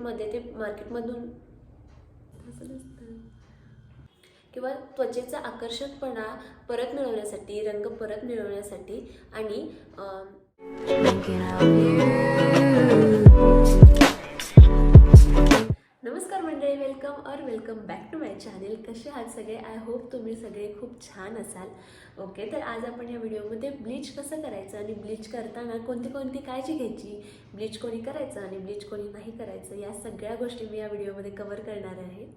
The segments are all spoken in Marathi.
मार्केटमध्ये ते मार्केटमधून किंवा त्वचेचा आकर्षकपणा परत मिळवण्यासाठी, रंग परत मिळवण्यासाठी आणि नमस्कार मंडळी, welcome back to my channel. कसे आहात सगळे? आय होप तुम्ही सगळे खूप छान असाल. ओके, तर आज आपण या व्हिडिओमध्ये ब्लीच कसं करायचं आणि ब्लीच करताना कोणती काळजी घ्यायची, ब्लीच कोणी करायचं आणि ब्लीच कोणी नाही करायचं, या सगळ्या गोष्टी मी या व्हिडिओमध्ये कव्हर करणार आहे.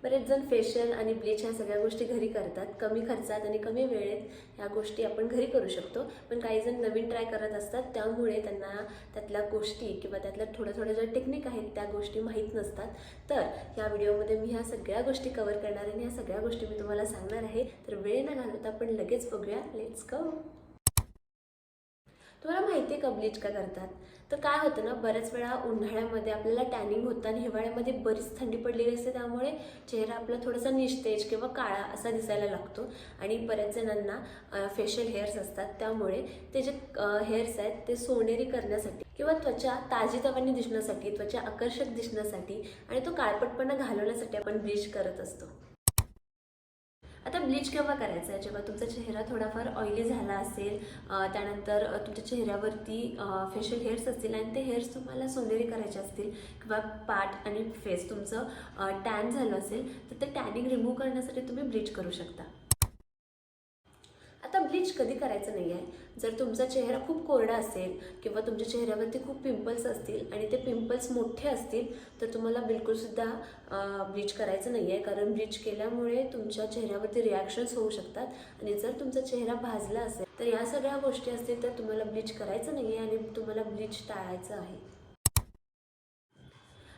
बरेच जण फेशियल आणि ब्लीच ह्या सगळ्या गोष्टी घरी करतात. कमी खर्चात आणि कमी वेळेत ह्या गोष्टी आपण घरी करू शकतो. पण काही जण नवीन ट्राय करत असतात, त्यामुळे त्यांना त्यातल्या गोष्टी किंवा त्यातल्या थोड्या ज्या टेक्निक आहेत त्या गोष्टी माहीत नसतात. तर या व्हिडिओमध्ये मी ह्या सगळ्या गोष्टी कव्हर करणार आहे आणि ह्या सगळ्या गोष्टी मी तुम्हाला सांगणार आहे. तर वेळ न घालवता आपण लगेच बघूया. Let's go. तुम्हाला माहिती आहे का ब्लीच का करतात? तर काय होतं ना, बऱ्याच वेळा उन्हाळ्यामध्ये आपल्याला टॅनिंग होतं आणि हिवाळ्यामध्ये बरीच थंडी पडलेली असते, त्यामुळे चेहरा आपला थोडासा निस्तेज किंवा काळा असा दिसायला लागतो. आणि बऱ्याच जणांना फेशियल हेअर्स असतात, त्यामुळे ते जे हेअर्स आहेत ते सोनेरी करण्यासाठी किंवा त्वचा ताजीतवानी दिसण्यासाठी, त्वचा आकर्षक दिसण्यासाठी आणि तो काळपटपणा घालवण्यासाठी आपण ब्लीच करत असतो. आता ब्लीच केव्हा करायचं आहे? जेव्हा तुमचा चेहरा थोडाफार ऑइली झाला असेल, त्यानंतर तुमच्या चेहऱ्यावरती फेशियल हेअर्स असतील आणि ते हेअर्स तुम्हाला सोनेरी करायचे असतील किंवा पाठ आणि फेस तुमचं टॅन झालं असेल, तर ते टॅनिंग रिमूव्ह करण्यासाठी तुम्ही ब्लीच करू शकता. आता ब्लीच कधी करायचं नाही आहे? जर तुमचा चेहरा खूप कोरडा असेल किंवा तुमच्या चेहऱ्यावरती खूप पिंपल्स असतील आणि ते पिंपल्स मोठे असतील, तर तुम्हाला बिलकुलसुद्धा ब्लीच करायचं नाही आहे. कारण ब्लीच केल्यामुळे तुमच्या चेहऱ्यावरती रिॲक्शन्स होऊ शकतात आणि जर तुमचा चेहरा भाजला असेल तर या सगळ्या गोष्टी असतील तर तुम्हाला ब्लीच करायचं नाही आहे आणि तुम्हाला ब्लीच टाळायचं आहे.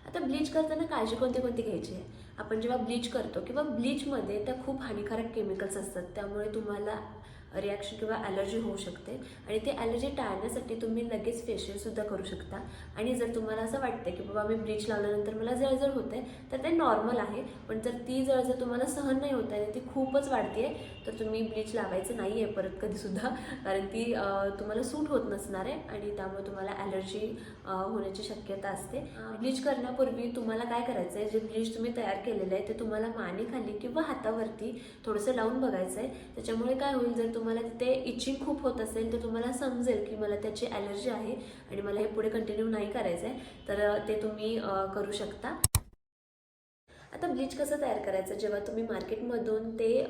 आता ब्लीच करताना काळजी कोणती घ्यायची आहे? आपण जेव्हा ब्लीच करतो किंवा ब्लीचमध्ये त्या खूप हानिकारक केमिकल्स असतात, त्यामुळे तुम्हाला रिॲक्शन किंवा ॲलर्जी होऊ शकते आणि ते ॲलर्जी टाळण्यासाठी तुम्ही लगेच फेशियलसुद्धा करू शकता. आणि जर तुम्हाला असं वाटतं की बाबा मी ब्लीच लावल्यानंतर मला जळजळ होते, तर ते नॉर्मल आहे. पण जर ती जळजळ तुम्हाला सहन नाही होत आहे आणि ती खूपच वाढते आहे, तर तुम्ही ब्लीच लावायचं नाही आहे परत कधीसुद्धा, कारण ती तुम्हाला सूट होत नसणार आहे आणि त्यामुळे तुम्हाला ॲलर्जी होण्याची शक्यता असते. ब्लीच करण्यापूर्वी तुम्हाला काय करायचं आहे, जे ब्लीच तुम्ही तयार केलेलं आहे ते तुम्हाला मानेखाली किंवा हातावरती थोडंसं लावून बघायचं आहे. त्याच्यामुळे काय होईल, जर तुम्हाला तिथे इचिंग खूप होत असेल तर तुम्हाला समजेल की मला त्याची ॲलर्जी आहे आणि मला हे पुढे कंटिन्यू नाही करायचं आहे, तर ते तुम्ही करू शकता. आता ब्लीच कसं तयार करायचं? जेव्हा तुम्ही मार्केटमधून ते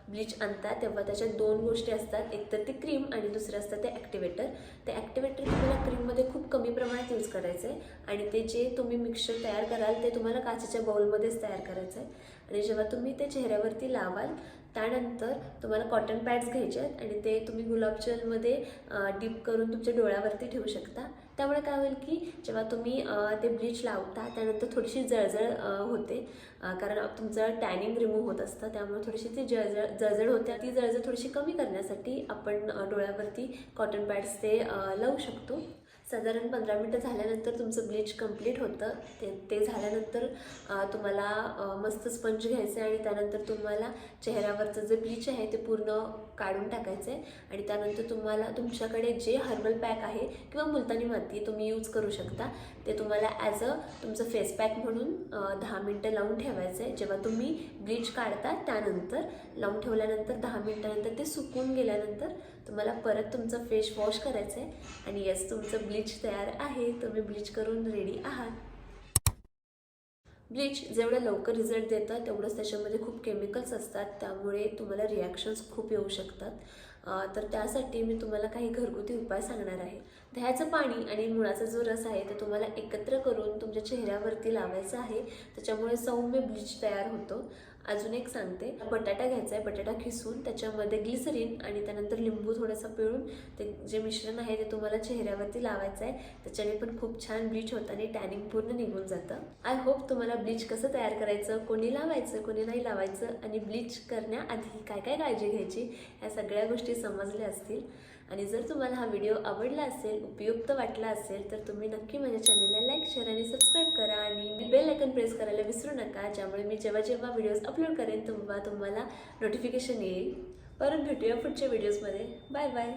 ब्लीच आणता तेव्हा त्याच्यात दोन गोष्टी असतात. एक तर ते क्रीम आणि दुसरं असतं ते ॲक्टिवेटर. ते ॲक्टिवेटर तुम्हाला क्रीममध्ये खूप कमी प्रमाणात यूज करायचं आहे आणि ते जे तुम्ही मिक्सचर तयार कराल ते तुम्हाला काचेच्या बाउलमध्येच तयार करायचं आहे. आणि जेव्हा तुम्ही ते चेहऱ्यावरती लावाल त्यानंतर तुम्हाला कॉटन पॅड्स घ्यायचे आहेत आणि ते तुम्ही गुलाबजलमध्ये डीप करून तुमच्या डोळ्यावरती ठेवू शकता. त्यामुळे काय होईल की जेव्हा तुम्ही ते ब्लीच लावता त्यानंतर थोडीशी जळजळ होते, कारण तुमचं टॅनिंग रिमूव्ह होत असतं, त्यामुळे थोडीशी ती जळजळ होते. ती जळजळ थोडीशी कमी करण्यासाठी आपण डोळ्यावरती कॉटन पॅड्स ते लावू शकतो. साधारण 15 मिनटं झाल्यानंतर तुमचं ब्लीच कंप्लीट होतं. ते झाल्यानंतर तुम्हाला मस्त स्पंज घ्यायचं आहे आणि त्यानंतर तुम्हाला चेहऱ्यावरचं जे ब्लीच आहे ते पूर्ण काढून टाकायचं आहे आणि त्यानंतर तुम्हाला तुमच्याकडे जे हर्बल पॅक आहे किंवा मुलतानी माती तुम्ही यूज करू शकता, ते तुम्हाला ॲज अ तुमचं फेस पॅक म्हणून 10 मिनटं लावून ठेवायचं आहे. जेव्हा तुम्ही ब्लीच काढता त्यानंतर लावून ठेवल्यानंतर 10 मिनटानंतर ते सुकून गेल्यानंतर तुम्हाला परत तुमचं फेस वॉश करायचं आहे आणि येस, तुमचं ब्लीच तयार आहे. तुम्ही ब्लीच करून रेडी आहात. ब्लीच जेवढं लवकर रिझल्ट देतं तेवढंच त्याच्यामध्ये खूप केमिकल्स असतात, त्यामुळे तुम्हाला रिॲक्शन्स खूप येऊ शकतात. तर त्यासाठी मी तुम्हाला काही घरगुती उपाय सांगणार आहे. दह्याचं पाणी आणि मुळाचा जो रस आहे ते तुम्हाला एकत्र करून तुमच्या चेहऱ्यावरती लावायचं आहे. त्याच्यामुळे सौम्य ब्लीच तयार होतो. अजून एक सांगते, बटाटा घ्यायचा आहे. बटाटा खिसून त्याच्यामध्ये ग्लिसरीन आणि त्यानंतर लिंबू थोडंसं पिळून ते जे मिश्रण आहे ते तुम्हाला चेहऱ्यावरती लावायचं आहे. त्याच्याने पण खूप छान ब्लीच होतं आणि टॅनिंग पूर्ण निघून जातं. आय होप तुम्हाला ब्लीच कसं तयार करायचं, कोणी लावायचं कोणी नाही लावायचं आणि ब्लीच करण्याआधी काय काळजी घ्यायची, या सगळ्या गोष्टी समजल्या असतील. आणि जर तुम्हाला हा व्हिडिओ आवडला असेल, उपयुक्त वाटला असेल, तर तुम्ही नक्की माझ्या चॅनलला लाईक, शेअर आणि सबस्क्राईब करा आणि बेल आयकॉन प्रेस करायला विसरू नका, ज्यामुळे मी जेव्हा व्हिडिओज अपलोड करेन तेव्हा तुम्हाला नोटिफिकेशन येईल. परत भेटूया पुढच्या व्हिडिओजमध्ये. Bye bye.